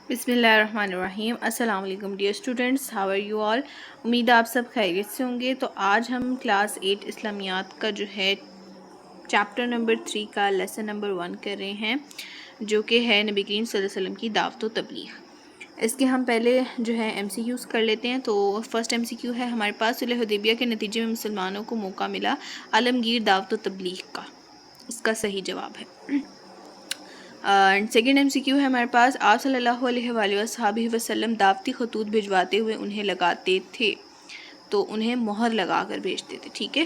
بسم اللہ الرحمن الرحیم۔ السلام علیکم dear students, how are you all? امید ہے آپ سب خیریت سے ہوں گے۔ تو آج ہم کلاس 8 اسلامیات کا جو ہے چیپٹر نمبر 3 کا لیسن نمبر 1 کر رہے ہیں، جو کہ ہے نبی کریم صلی اللہ علیہ وسلم کی دعوت و تبلیغ۔ اس کے ہم پہلے جو ہے ایم سی کیوز کر لیتے ہیں۔ تو فرسٹ ایم سی کیو ہے ہمارے پاس، صلح حدیبیہ کے نتیجے میں مسلمانوں کو موقع ملا عالمگیر دعوت و تبلیغ کا۔ اس کا صحیح جواب ہے۔ سیکنڈ ایم سی کیو ہے ہمارے پاس، آپ صلی اللہ علیہ وآلہ وصحبہ وسلم دعوتی خطوط بھجواتے ہوئے انہیں لگاتے تھے، تو انہیں مہر لگا کر بھیجتے تھے، ٹھیک ہے۔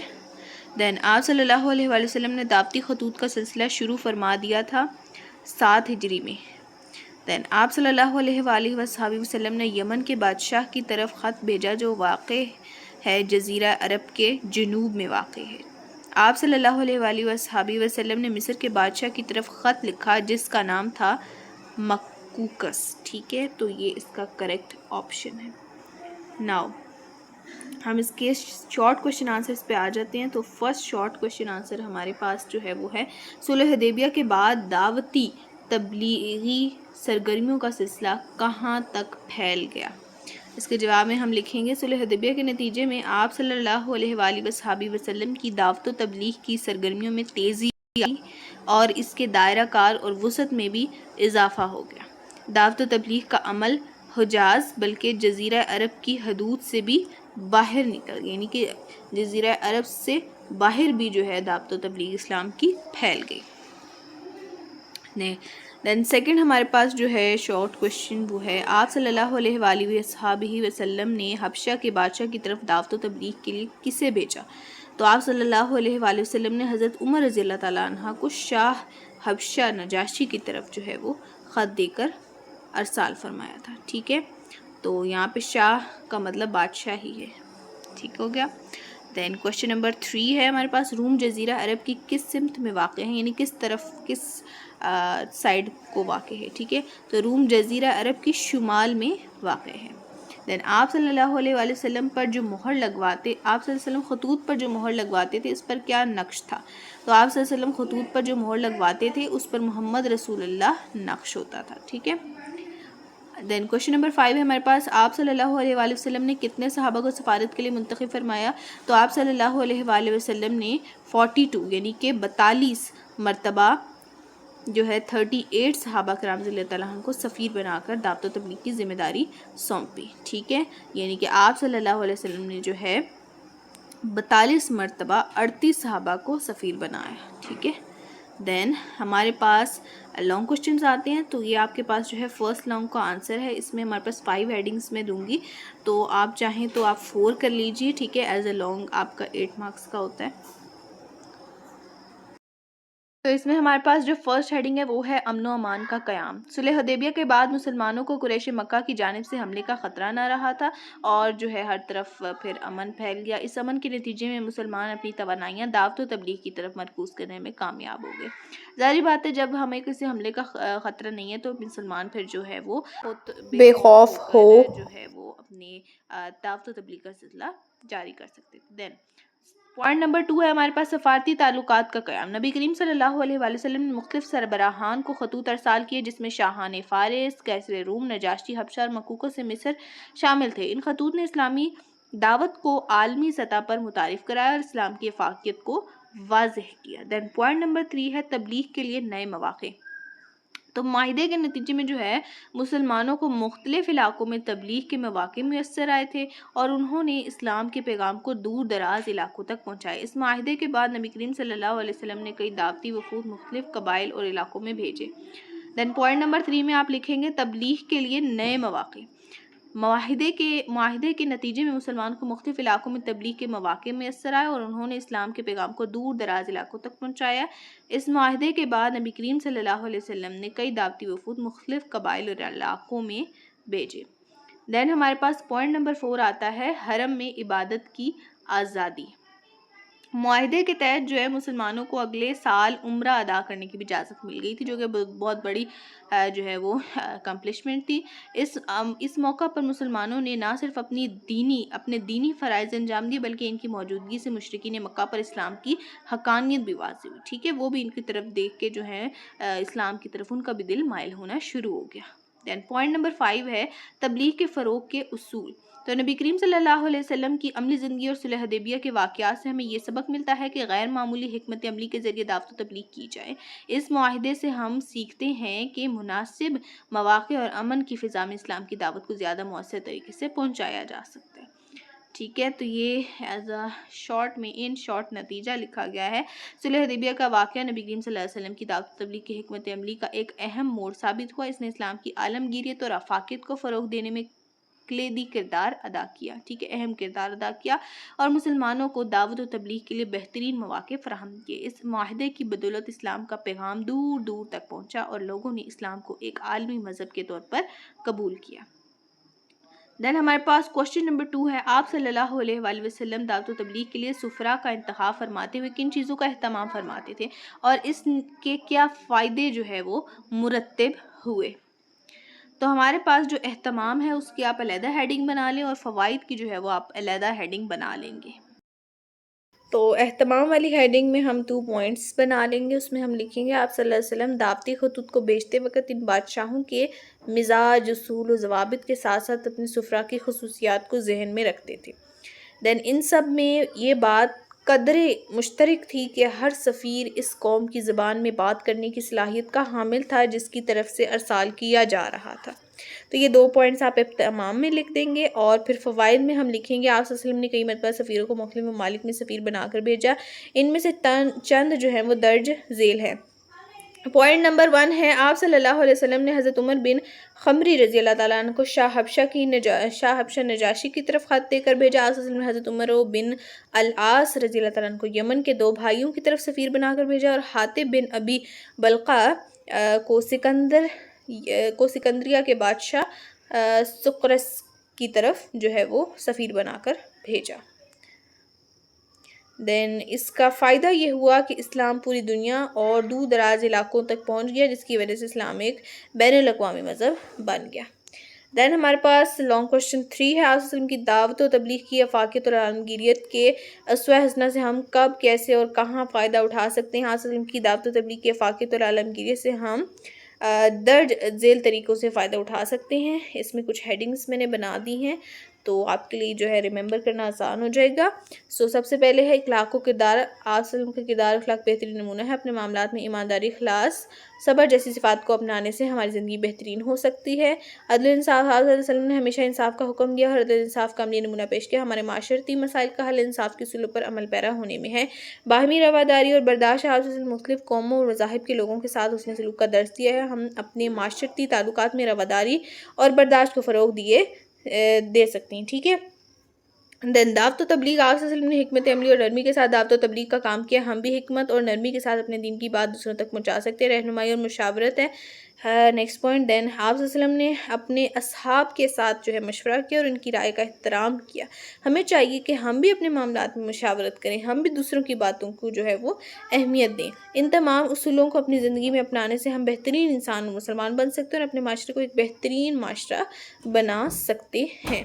دین آپ صلی اللہ علیہ وآلہ وسلم نے دعوتی خطوط کا سلسلہ شروع فرما دیا تھا 7 ہجری میں۔ دین آپ صلی اللہ علیہ وآلہ وصحبہ وسلم نے یمن کے بادشاہ کی طرف خط بھیجا، جو واقع ہے جزیرہ عرب کے جنوب میں واقع ہے۔ آپ صلی اللہ علیہ وآلہ وصحبہ وسلم نے مصر کے بادشاہ کی طرف خط لکھا جس کا نام تھا مکوکس، ٹھیک ہے۔ تو یہ اس کا کریکٹ آپشن ہے۔ ناؤ ہم اس کے شارٹ کوشچن آنسرز پہ آ جاتے ہیں۔ تو فرسٹ شارٹ کوشچن آنسر ہمارے پاس جو ہے وہ ہے، صلح حدیبیہ کے بعد دعوتی تبلیغی سرگرمیوں کا سلسلہ کہاں تک پھیل گیا؟ اس کے جواب میں ہم لکھیں گے، صلح حدیبیہ کے نتیجے میں آپ صلی اللہ علیہ وآلہ وصحبہ وسلم کی دعوت و تبلیغ کی سرگرمیوں میں تیزی آئی اور اس کے دائرہ کار اور وسعت میں بھی اضافہ ہو گیا۔ دعوت و تبلیغ کا عمل حجاز بلکہ جزیرہ عرب کی حدود سے بھی باہر نکل گئی، یعنی کہ جزیرہ عرب سے باہر بھی جو ہے دعوت و تبلیغ اسلام کی پھیل گئی۔ دین سیکنڈ ہمارے پاس جو ہے شارٹ کوشچن وہ ہے، آپ صلی اللہ علیہ وآلہ وصحبہ وسلم نے حبشہ کے بادشاہ کی طرف دعوت و تبلیغ کے لیے کسے بھیجا؟ تو آپ صلی اللہ علیہ وآلہ وسلم نے حضرت عمر رضی اللہ تعالیٰ عنہ کو شاہ حبشہ نجاشی کی طرف جو ہے وہ خط دے کر ارسال فرمایا تھا، ٹھیک ہے۔ تو یہاں پہ شاہ کا مطلب بادشاہ ہی ہے، ٹھیک ہو گیا۔ دین کوشچن نمبر 3 ہے ہمارے پاس، روم جزیرہ عرب کی کس سمت میں واقع ہے، یعنی کس طرف، کس سائڈ کو واقع ہے، ٹھیک ہے۔ تو روم جزیرہ عرب کی شمال میں واقع ہے۔ دین آپ صلی اللہ علیہ وآلہ وسلم پر جو مہر لگواتے، آپ صلی اللہ علیہ وسلم خطوط پر جو مہر لگواتے تھے اس پر کیا نقش تھا؟ تو آپ صلی اللہ علیہ وسلم خطوط پر جو مہر لگواتے تھے اس پر محمد رسول اللہ نقش ہوتا تھا، ٹھیک ہے۔ دین کوشچن نمبر 5 ہے ہمارے پاس، آپ صلی اللہ علیہ وآلہ وسلم نے کتنے صحابہ کو سفارت کے لیے منتخب فرمایا؟ تو آپ صلی اللہ علیہ وآلہ وسلم نے 42 یعنی کہ 42 مرتبہ جو ہے 38 صحابہ کرام رضی اللہ تعالیٰ عنہ کو سفیر بنا کر دعوت و تبلیغ کی ذمہ داری سونپی، ٹھیک ہے۔ یعنی کہ آپ صلی اللہ علیہ وسلم نے جو ہے 42 مرتبہ 38 صحابہ کو سفیر بنایا، ٹھیک ہے۔ دین ہمارے پاس لانگ کوشچنز آتے ہیں، تو یہ آپ کے پاس جو ہے فرسٹ لانگ کا آنسر ہے، اس میں ہمارے پاس 5 ہیڈنگز میں دوں گی، تو آپ چاہیں تو آپ 4 کر لیجئے، ٹھیک ہے۔ ایز اے لانگ آپ کا 8 مارکس کا ہوتا ہے۔ تو اس میں ہمارے پاس جو فرسٹ ہیڈنگ ہے وہ ہے امن و امان کا قیام۔ صلح حدیبیہ کے بعد مسلمانوں کو قریش مکہ کی جانب سے حملے کا خطرہ نہ رہا تھا اور جو ہے ہر طرف پھر امن پھیل گیا۔ اس امن کے نتیجے میں مسلمان اپنی توانائیاں دعوت و تبلیغ کی طرف مرکوز کرنے میں کامیاب ہو گئے۔ ظاہری بات ہے، جب ہمیں کسی حملے کا خطرہ نہیں ہے تو مسلمان پھر جو ہے وہ بے خوف ہو کر جو ہے وہ اپنی دعوت و تبلیغ کا سلسلہ جاری کر سکتے تھے۔ دین پوائنٹ نمبر 2 ہے ہمارے پاس، سفارتی تعلقات کا قیام۔ نبی کریم صلی اللہ علیہ وآلہ وسلم نے مختلف سربراہان کو خطوط ارسال کیے، جس میں شاہان فارس، قیصر روم، نجاشی حبشہ اور مکوکس سے مصر شامل تھے۔ ان خطوط نے اسلامی دعوت کو عالمی سطح پر متعارف کرایا اور اسلام کی افاقیت کو واضح کیا۔ دین پوائنٹ نمبر 3 ہے تبلیغ کے لیے نئے مواقع۔ تو معاہدے کے نتیجے میں جو ہے مسلمانوں کو مختلف علاقوں میں تبلیغ کے مواقع میسر آئے تھے اور انہوں نے اسلام کے پیغام کو دور دراز علاقوں تک پہنچایا۔ اس معاہدے کے بعد نبی کریم صلی اللہ علیہ وسلم نے کئی دعوتی وفود مختلف قبائل اور علاقوں میں بھیجے۔ دین پوائنٹ نمبر 3 میں آپ لکھیں گے تبلیغ کے لیے نئے مواقع۔ معاہدے کے نتیجے میں مسلمان کو مختلف علاقوں میں تبلیغ کے مواقع میسر آئے اور انہوں نے اسلام کے پیغام کو دور دراز علاقوں تک پہنچایا۔ اس معاہدے کے بعد نبی کریم صلی اللہ علیہ وسلم نے کئی دعوتی وفود مختلف قبائل اور علاقوں میں بھیجے۔ دین ہمارے پاس پوائنٹ نمبر 4 آتا ہے حرم میں عبادت کی آزادی۔ معاہدے کے تحت جو ہے مسلمانوں کو اگلے سال عمرہ ادا کرنے کی بھی اجازت مل گئی تھی، جو کہ بہت بڑی جو ہے وہ اکمپلشمنٹ تھی۔ اس موقع پر مسلمانوں نے نہ صرف اپنے دینی فرائض انجام دیے بلکہ ان کی موجودگی سے مشرکین مکہ پر اسلام کی حقانیت بھی واضح ہوئی، ٹھیک ہے۔ وہ بھی ان کی طرف دیکھ کے جو ہے اسلام کی طرف ان کا بھی دل مائل ہونا شروع ہو گیا۔ دین پوائنٹ نمبر 5 ہے تبلیغ کے فروغ کے اصول. تو نبی کریم صلی اللہ علیہ وسلم کی عملی زندگی اور صلح حدیبیہ کے واقعات سے ہمیں یہ سبق ملتا ہے کہ غیر معمولی حکمت عملی کے ذریعے دعوت و تبلیغ کی جائے. اس معاہدے سے ہم سیکھتے ہیں کہ مناسب مواقع اور امن کی فضا میں اسلام کی دعوت کو زیادہ مؤثر طریقے سے پہنچایا جا سکتا ہے. ٹھیک ہے، تو یہ ایز اے شارٹ میں ان شارٹ نتیجہ لکھا گیا ہے. صلح حدیبیہ کا واقعہ نبی کریم صلی اللہ علیہ وسلم کی دعوت و تبلیغ کی حکمت عملی کا ایک اہم موڑ ثابت ہوا. اس نے اسلام کی عالمگیریت اور آفاقیت کو فروغ دینے میں کلیدی کردار ادا کیا. ٹھیک ہے، اہم کردار ادا کیا اور مسلمانوں کو دعوت و تبلیغ کے لیے بہترین مواقع فراہم کیے. اس معاہدے کی بدولت اسلام کا پیغام دور دور تک پہنچا اور لوگوں نے اسلام کو ایک عالمی مذہب کے طور پر قبول کیا. دین ہمارے پاس کوشچن نمبر 2 ہے، آپ صلی اللہ علیہ وآلہ وسلم دعوت و تبلیغ کے لیے سفرا کا انتخاب فرماتے ہوئے کن چیزوں کا اہتمام فرماتے تھے اور اس کے کیا فائدے جو ہے وہ مرتب ہوئے. تو ہمارے پاس جو اہتمام ہے اس کی آپ علیحدہ ہیڈنگ بنا لیں اور فوائد کی جو ہے وہ آپ علیحدہ ہیڈنگ بنا لیں گے. تو اہتمام والی ہیڈنگ میں ہم 2 پوائنٹس بنا لیں گے. اس میں ہم لکھیں گے آپ صلی اللہ علیہ وسلم دعوتی خطوط کو بیچتے وقت ان بادشاہوں کے مزاج، اصول و ضوابط کے ساتھ ساتھ اپنی سفرا کی خصوصیات کو ذہن میں رکھتے تھے. دین ان سب میں یہ بات قدر مشترک تھی کہ ہر سفیر اس قوم کی زبان میں بات کرنے کی صلاحیت کا حامل تھا جس کی طرف سے ارسال کیا جا رہا تھا. تو یہ 2 پوائنٹس آپ اہتمام میں لکھ دیں گے اور پھر فوائد میں ہم لکھیں گے آپ صلی اللہ علیہ وسلم نے کئی مرتبہ سفیروں کو مختلف ممالک میں سفیر بنا کر بھیجا. ان میں سے چند جو ہیں وہ درج ذیل ہیں. پوائنٹ نمبر 1 ہے، آپ صلی اللہ علیہ وسلم نے حضرت عمر بن خمری رضی اللہ تعالیٰ عنہ کو شاہ حبشہ نجاشی کی طرف خط دے کر بھیجا. آپ صلی اللہ علیہ وسلم نے حضرت عمر بن العاص رضی اللہ تعالیٰ عنہ کو یمن کے 2 بھائیوں کی طرف سفیر بنا کر بھیجا اور حاتب بن ابی بلقہ کو سکندریہ کے بادشاہ سقرس کی طرف جو ہے وہ سفیر بنا کر بھیجا. دین اس کا فائدہ یہ ہوا کہ اسلام پوری دنیا اور دور دراز علاقوں تک پہنچ گیا جس کی وجہ سے اسلام ایک بین الاقوامی مذہب بن گیا. دین ہمارے پاس لانگ کوشچن 3 ہے، آپ صلی اللہ علیہ وسلم کی دعوت و تبلیغ کی افاقیت اور عالمگیریت کے اسوہ حسنہ سے ہم کب، کیسے اور کہاں فائدہ اٹھا سکتے ہیں. آپ صلی اللہ علیہ وسلم کی دعوت و تبلیغ کی افاقیت اور عالمگیریت سے ہم درج ذیل طریقوں سے فائدہ اٹھا سکتے ہیں. اس میں کچھ ہیڈنگز میں نے بنا دی ہیں تو آپ کے لیے جو ہے ریممبر کرنا آسان ہو جائے گا. سب سے پہلے ہے اخلاق و کردار. آپ صلی اللہ علیہ وسلم کا کردار اخلاق بہترین نمونہ ہے. اپنے معاملات میں ایمانداری، اخلاص، صبر جیسی صفات کو اپنانے سے ہماری زندگی بہترین ہو سکتی ہے. عدل و انصاف. آپ صلی اللہ علیہ وسلم نے ہمیشہ انصاف کا حکم دیا اور عدل و انصاف کا عملی نمونہ پیش کیا. ہمارے معاشرتی مسائل کا حل انصاف کے اصولوں پر عمل پیرا ہونے میں ہے. باہمی رواداری اور برداشت. آپ صلی اللہ علیہ وسلم مختلف قوموں اور مذاہب کے لوگوں کے ساتھ حسن سلوک کا درس دیا ہے. ہم اپنے معاشرتی تعلقات میں رواداری اور برداشت کو فروغ دے سکتے ہیں. ٹھیک ہے. دین دعوت و تبلیغ. آپ صلی اللہ علیہ وسلم نے حکمت عملی اور نرمی کے ساتھ دعوت و تبلیغ کا کام کیا. ہم بھی حکمت اور نرمی کے ساتھ اپنے دین کی بات دوسروں تک پہنچا سکتے ہیں. رہنمائی اور مشاورت ہے نیکسٹ پوائنٹ. دین آپ صلی اللہ علیہ وسلم نے اپنے اصحاب کے ساتھ جو ہے مشورہ کیا اور ان کی رائے کا احترام کیا. ہمیں چاہیے کہ ہم بھی اپنے معاملات میں مشاورت کریں، ہم بھی دوسروں کی باتوں کو جو ہے وہ اہمیت دیں. ان تمام اصولوں کو اپنی زندگی میں اپنانے سے ہم بہترین انسان و مسلمان بن سکتے ہیں اور اپنے معاشرے کو ایک بہترین معاشرہ بنا سکتے ہیں.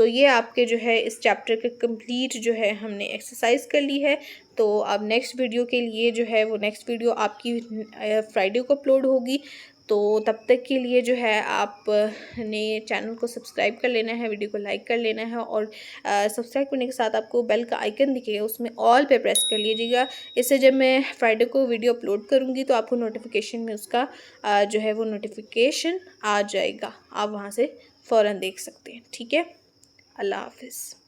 یہ آپ کے جو ہے اس چیپٹر کے کمپلیٹ جو ہے ہم نے ایکسرسائز کر لی ہے. تو اب نیکسٹ ویڈیو کے لیے جو ہے وہ نیکسٹ ویڈیو آپ کی فرائیڈے کو اپلوڈ ہوگی. تو تب تک کے لیے جو ہے آپ نے چینل کو سبسکرائب کر لینا ہے، ویڈیو کو لائک کر لینا ہے اور سبسکرائب کرنے کے ساتھ آپ کو بیل کا آئیکن دکھے گا، اس میں آل پہ پریس کر لیجیے گا. اس سے جب میں فرائیڈے کو ویڈیو اپلوڈ کروں گی تو آپ کو نوٹیفیکیشن میں اس کا جو ہے وہ نوٹیفیکیشن آ جائے گا. آپ وہاں سے فوراً دیکھ سکتے ہیں. ٹھیک ہے. اللہ حافظ.